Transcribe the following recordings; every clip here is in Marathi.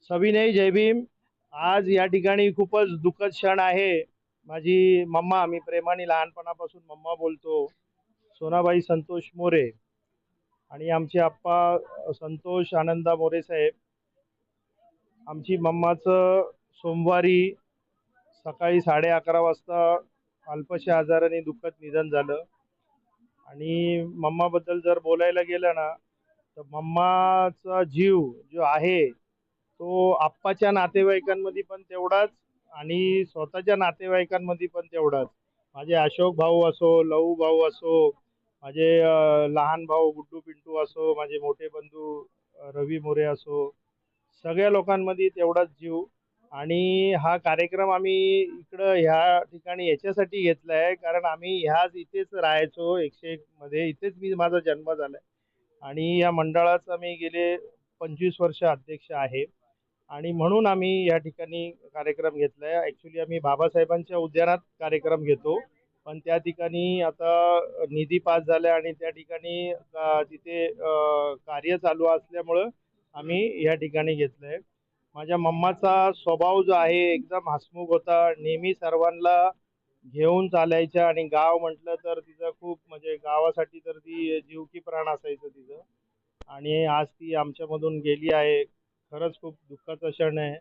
सविनय जय भीम. आज या ठिकाणी खूपच दुःखद क्षण आहे. माझी मम्मा, मी प्रेमाने लहानपणापासून मम्मा बोलतो, सोनाबाई संतोष मोरे आणि आमचे आप्पा संतोष आनंदा मोरे साहेब. आमची मम्माचं सोमवारी सकाळी 11:30 वाजता अल्पशा आजाराने दुःखद निधन झालं. आणि मम्माबद्दल जर बोलायला गेलं ना, तर मम्माचा जीव जो आहे तो आप्पाच्या नातेवाईकांमध्ये पण तेवढाच आणि स्वतःच्या नातेवाईकांमध्ये पण तेवढाच. माझे अशोक भाऊ असो, लहू भाऊ असो, माझे लहान भाऊ गुड्डू पिंटू असो, माझे मोठे बंधू रवी मोरे असो, सगळ्या लोकांमध्ये तेवढाच जीव. आणि हा कार्यक्रम आम्ही इकडं ह्या ठिकाणी याच्यासाठी घेतला आहे कारण आम्ही ह्याच इथेच राहायचो 101 मध्ये. इथेच माझा जन्म झालाय आणि या मंडळाचा मी गेले 25 वर्ष अध्यक्ष आहे. आणि म्हणून आम्ही या ठिकाणी कार्यक्रम घेतलाय. ऍक्च्युली आम्ही बाबासाहेबांच्या उद्यानात कार्यक्रम घेतो, पण त्या ठिकाणी आता निधी पास झाला आणि त्या ठिकाणी तिथे कार्य चालू असल्यामुळं आम्ही या ठिकाणी घेतलंय. माझ्या मम्माचा स्वभाव जो आहे एकदम हसमुख होता, नेहमी सर्वांना घेऊन चालायच्या आणि गाव म्हटलं तर तिचं खूप म्हणजे गावासाठी तर ती जीव की प्राण असायचं तिचं. आणि आज ती आमच्यामधून गेली आहे. खरंच खूप दुःखाचा क्षण आहे.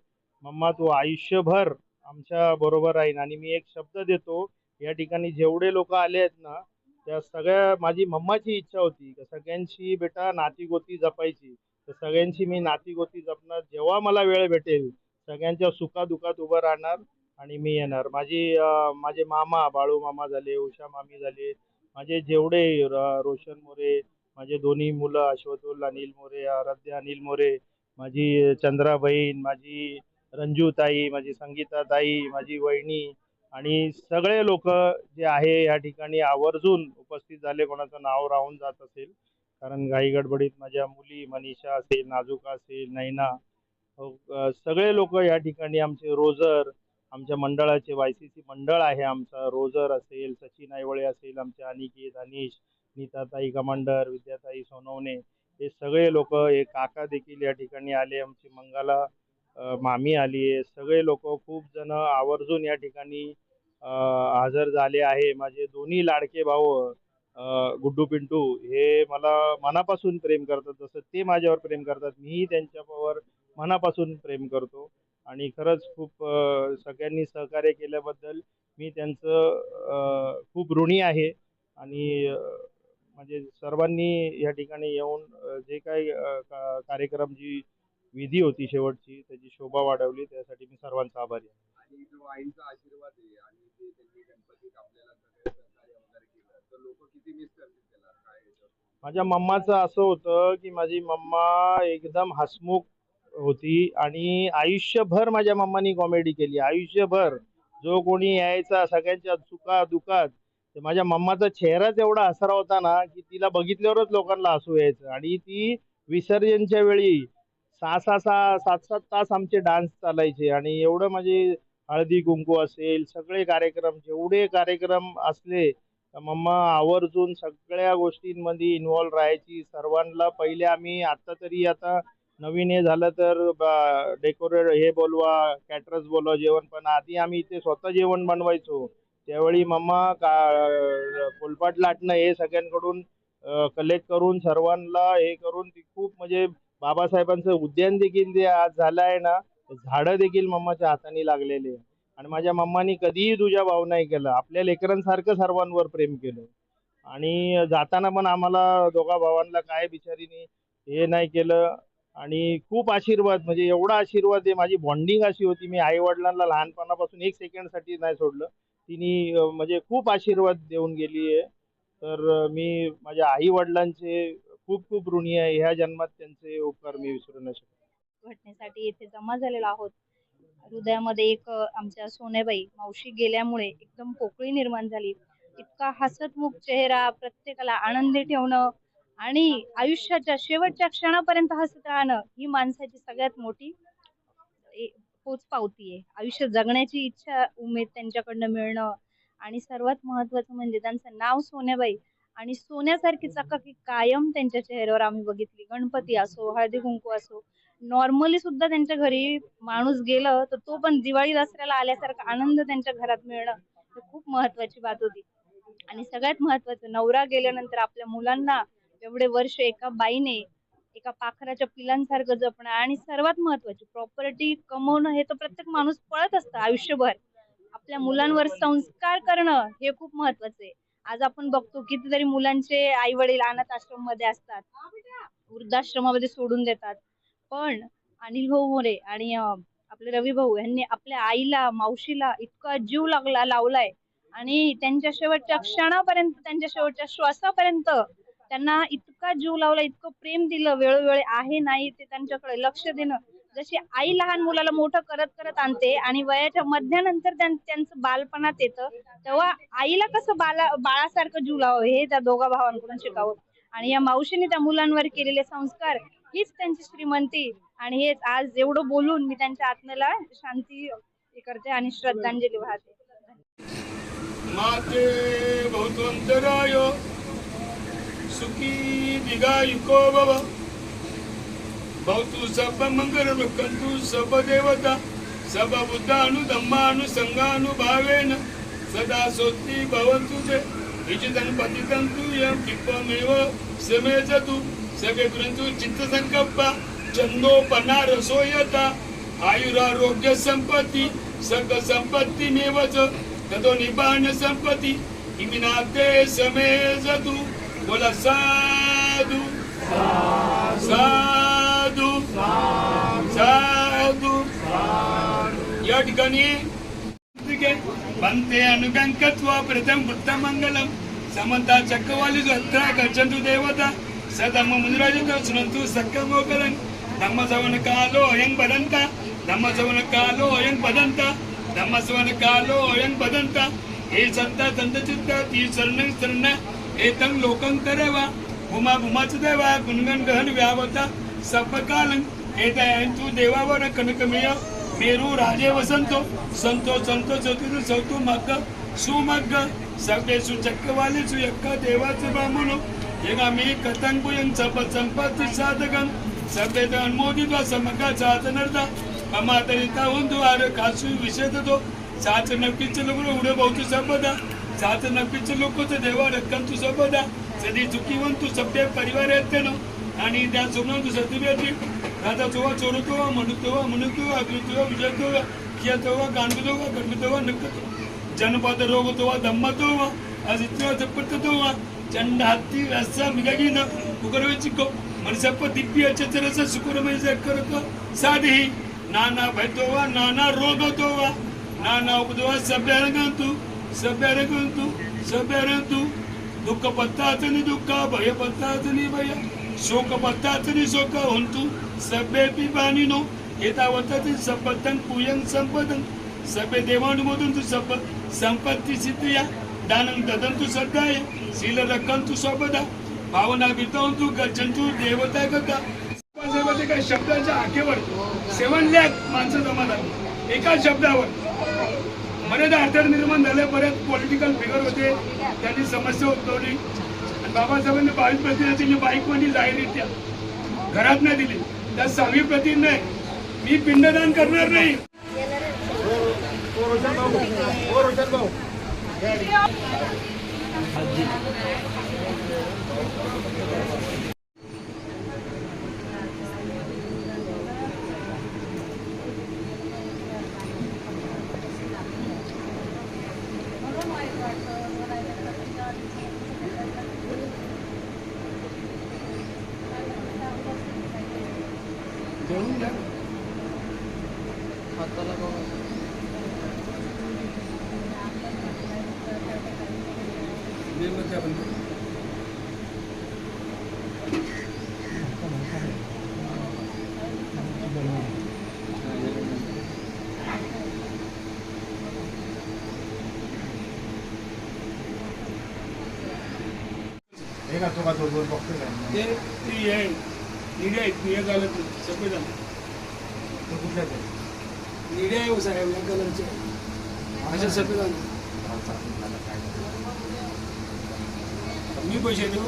मम्मा, तू आयुष्यभर आमच्या बरोबर राहील. आणि मी एक शब्द देतो, या ठिकाणी जेवढे लोक आले आहेत ना, त्या सगळ्या माझी मम्माची इच्छा होती की सगळ्यांची बेटा नातीगोती जपायची. तर सगळ्यांची मी नातीगोती जपणार. जेव्हा मला वेळ भेटेल सगळ्यांच्या सुखादुखात उभं राहणार आणि मी येणार. माझे मामा बाळू मामा झाले, उषा मामी झाले, माझे जेवढे रोशन मोरे, माझे दोन्ही मुलं अश्वतुल अनिल मोरे, आराध्या अनिल मोरे, माझी चंद्रा बहीण, माझी रंजू ताई, माझी संगीता ताई, माझी वहिनी आणि सगळे लोक जे आहे या ठिकाणी आवर्जून उपस्थित झाले. कोणाचं नाव राहून जात असेल कारण घाई गडबडीत. माझ्या मुली मनीषा असेल, नाजुका असेल, नैना, सगळे लोक या ठिकाणी. आमचे रोजर, आमच्या मंडळाचे वायसीसी मंडळ आहे आमचा, रोजर असेल, सचिन आयवळे असेल, आमचे अनिकेत, अनिश, नीताताई कमांडर, विद्याताई सोनवणे, हे सगळे लोक, हे काका देखील या ठिकाणी आले, आमची मंगाला मामी आली आहे. सगळे लोक खूप जण आवर्जून या ठिकाणी हजर झाले आहे. माझे दोन्ही लाडके भाऊ गुड्डू पिंटू हे मला मनापासून प्रेम करतात, जसं ते माझ्यावर प्रेम करतात, मीही त्यांच्यावर मनापासून प्रेम करतो. आणि खरंच खूप सगळ्यांनी सहकार्य केल्याबद्दल मी त्यांचं खूप ऋणी आहे. आणि म्हणजे सर्वांनी या ठिकाणी येऊन जे काही कार्यक्रम, जी विधी होती शेवटची, त्याची शोभा वाढवली, त्यासाठी मी सर्वांचा आभारी आहे. आणि जो आईचा आशीर्वाद आहे आणि जे त्यांनी गणपतीत आपल्याला सगळे सहकार्य वगैरे केलं, तर लोक किती मिस करतील त्याला काय याच्यावर? माझ्या मम्माचं असं होतं की माझी मम्मा एकदम हसमुख होती आणि आयुष्यभर माझ्या मम्मानी कॉमेडी केली. आयुष्यभर जो कोणी यायचा सगळ्यांच्या सुखा दुखात, ते माझ्या मम्माचा चेहराच एवढा हसरा होता ना की तिला बघितल्यावरच लोकांना हसू यायचं. आणि ती विसर्जनच्या वेळी 7-7 तास आमचे डान्स चालायचे. आणि एवढं म्हणजे हळदी कुंकू असेल, सगळे कार्यक्रम, जेवढे कार्यक्रम असले, मम्मा आवर्जून सगळ्या गोष्टींमध्ये इन्व्हॉल्व राहायची. सर्वांना पहिले आम्ही, आता तरी आता नवीन हे झालं तर डेकोरेट हे बोलवा, कॅटरर्स बोलवा जेवण, पण आधी आम्ही इथे स्वतः जेवण बनवायचो. त्यावेळी मम्मा फुलपाट लाटणं हे सगळ्यांकडून कलेक्ट करून सर्वांना हे करून ती खूप म्हणजे बाबासाहेबांचं उद्यान देखील जे आज झालं आहे ना, झाडं देखील मम्माच्या हाताने लागलेले आहे. आणि माझ्या मम्मानी कधीही तुझ्या भाव नाही केलं, आपल्या लेकरांसारखं सर्वांवर प्रेम केलं. आणि जाताना पण आम्हाला दोघा भावांना काय बिचारीने हे नाही केलं. आणि खूप आशीर्वाद, म्हणजे एवढा आशीर्वाद आहे. माझी बॉन्डिंग अशी होती, मी आई वडिलांना लहानपणापासून एक सेकंडसाठी नाही सोडलं. तिने म्हणजे खूप आशीर्वाद देऊन गेली आहे. तर मी माझ्या आई वडिलांचे खूप खूप ऋणी आहे. ह्या जन्मात त्यांचे उपकार मी विसरू नाही शकत. घटनेसाठी येथे जमा झालेलो आहोत. हृदयामध्ये एक आमच्या सोनेबाई मावशी गेल्यामुळे एकदम पोकळी निर्माण झाली. इतका हसतमुख चेहरा, प्रत्येकाला आनंदी ठेवणं आणि आयुष्याच्या शेवटच्या क्षणापर्यंत हसत राहणं, ही माणसाची सगळ्यात मोठी ए- पोचपावती आहे. आयुष्य जगण्याची इच्छा, उमेद त्यांच्याकडनं मिळणं. आणि सर्वात महत्वाचं म्हणजे त्यांचं नाव सोन्याबाई, आणि सोन्यासारखी चकाकी कायम त्यांच्या चेहऱ्यावर आम्ही बघितली. गणपती असो, हळदी कुंकू असो, नॉर्मली सुद्धा त्यांच्या घरी माणूस गेलं तर तो पण दिवाळी दसऱ्याला आल्यासारखा आनंद त्यांच्या घरात मिळणं ही खूप महत्वाची बात होती. आणि सगळ्यात महत्वाचं, नवरा गेल्यानंतर आपल्या मुलांना एवढे वर्ष एका बाईने एका पाखराच्या पिलांसारखं जपणं आणि सर्वात महत्वाची प्रॉपर्टी कमवणं हे तर प्रत्येक माणूस पळत असतं आयुष्यभर. आपल्या मुलांवर संस्कार करणं हे खूप महत्वाचं आहे. आज आपण बघतो कितीतरी मुलांचे आई वडील अनाथ आश्रम मध्ये असतात, वृद्धाश्रमामध्ये सोडून देतात. पण अनिल भाऊ मोरे आणि आपले रवी भाऊ यांनी आपल्या आईला मावशीला इतका जीव लावलाय आणि त्यांच्या शेवटच्या क्षणापर्यंत त्यांच्या शेवटच्या श्वासापर्यंत त्यांना इतका जीव लावला, इतकं प्रेम दिलं. वेळोवेळी आहे नाही ते त्यांच्याकडे लक्ष देणं, जशी आई लहान मुलाला मोठं करत करत आणते आणि वयाच्या मध्यानंतर त्यांचं बालपणात येतं, तेव्हा आईला कसं बाळासारखं जीव लावावं हे त्या दोघा भावांकडून शिकावं. आणि या मावशीने त्या मुलांवर केलेले संस्कार हीच त्यांची श्रीमंती. आणि हेच आज एवढं बोलून मी त्यांच्या आत्म्याला शांती करते आणि श्रद्धांजली वाहते. माते भवतोऽन्तराय सुखी दीर्घायुको भव भवतु सर्वमङ्गलमकन्तु सर्वदेवता सर्वबुद्धानुधम्मानुसङ्गानुभावेन सदा सोत्ति भवन्तु ते विजितं पतितं तु यं किप्पमेव समेजतु सगे गुरन्तु चित्तसङ्कल्प चन्दोपना रसोयता आयुरारोग्य संपत्ति सर्व संपत्तिमेव च ततो निबाण संपत्ति इमिनाते समेजतु बोला साधु साधु साधु या ठिकाणी बनते अनुगंकत्व प्रथम बुद्धमंगलम समता चक्रवाली अत्रा गच्छन्तु देवता सदम मुनिराजतो सुनन्तु सक्कमोकलं धम्मसवण कालो अयं बदन्ता धम्मसवण कालो अयं बदन्ता धम्मसवण कालो अयं बदन्ता हे संता संतचित्ता ती शरण एतं लोकं करेवा भूमा भूमाच देवा गुणगण गहन व्यावता सपकालं एतयंतु देवावर कनकमेय मेरू राजे वसंतो संतो संतो चतुर सौतु मग्ग सुमग्ग सगळे सुचक्कवाले सुयक्का देवाचे बामनो येगा मी कतंगुयं संपत्ती साधकं सगळे अनुमोदित समग्गा चाचनर्दा अमातरिता हुंदु आर कासु विषेदतो चाच नक्कीच लोक उडे बहुतु सबदा चाच नक्कीच लोक देवा रक्कंतु सबदा सदी चुकीवंतु सभ्य परिवार येतेनो आणि त्या सोनंतु सतीवेती राजा चोवा चोरतो म्हणतो अग्नितो विजयतो कियतो गांडतो गणतो नकतो जनपद रोगतो धम्मतो अजित्व चपटतो चंड हत्ती रस मिगगिन उगरवेचिको मनसप दिव्य चतरस सुकुरमय करतो साधी नाना भयतो नाना रोगतो नाना उपदो सभ्यरगंतु दुःख पत्ताचनी दुःख भय पत्ताचनी भय शोक पत्ताचनी शोक होंतु सभ्येपी बाणिनो एतावतती संपत्तं पुयं संपदं सभ्य देवानुमोदन्तु सब संपत्ती सिद्धिया दानं ददन्तु श्रद्धाय शील रक्षन्तु स्वपदा भावना वितवन्तु गच्छन्तु देवता गता साहेबांच्या काही शब्दाच्या आखेवर 7 लाख माणसं जमा झाली एका शब्दावर. बरेच अडचण निर्माण झाले, बरेच पॉलिटिकल फिगर होते, त्यांनी समस्या उद्भवली आणि बाबासाहेबांनी 22 प्रतिनिधीची बाईक मध्ये जाहीररित्या घरात नाही दिली. त्या 6वी प्रतिनिधी मी पिंडदान करणार नाही. घेऊन घ्या हाताला बघा. निड्या आहेत निळ्या कलरचे सफेद निड्या आहे साहेब या कलरचे अशा सफेद मी पैसे देऊ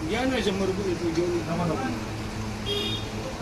घ्या ना 100 रुपये घेऊन आहे